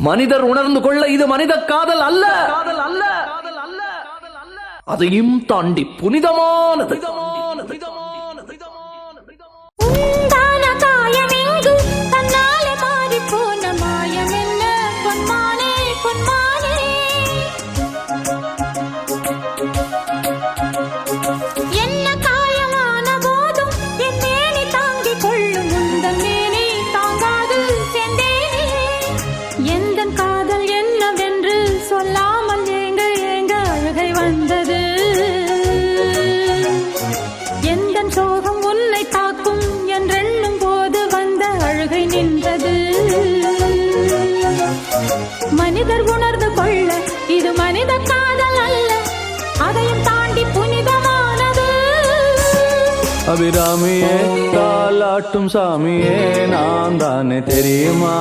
மனிதர் உணர்ந்து கொள்ள இது மனித காதல் அல்ல, அதையும் தாண்டி புனிதமானது. சோகம் உன்னை தாக்கும் என்றெண்ணும் போது வந்த அழுகை நின்றது. மனிதர் உணர்ந்து கொள்ள இது மனித காதல் அல்ல, அதையும் தாண்டி புனிதமானது. அபிராமியே தாலாட்டும் சாமியே நான் தானே தெரியுமா?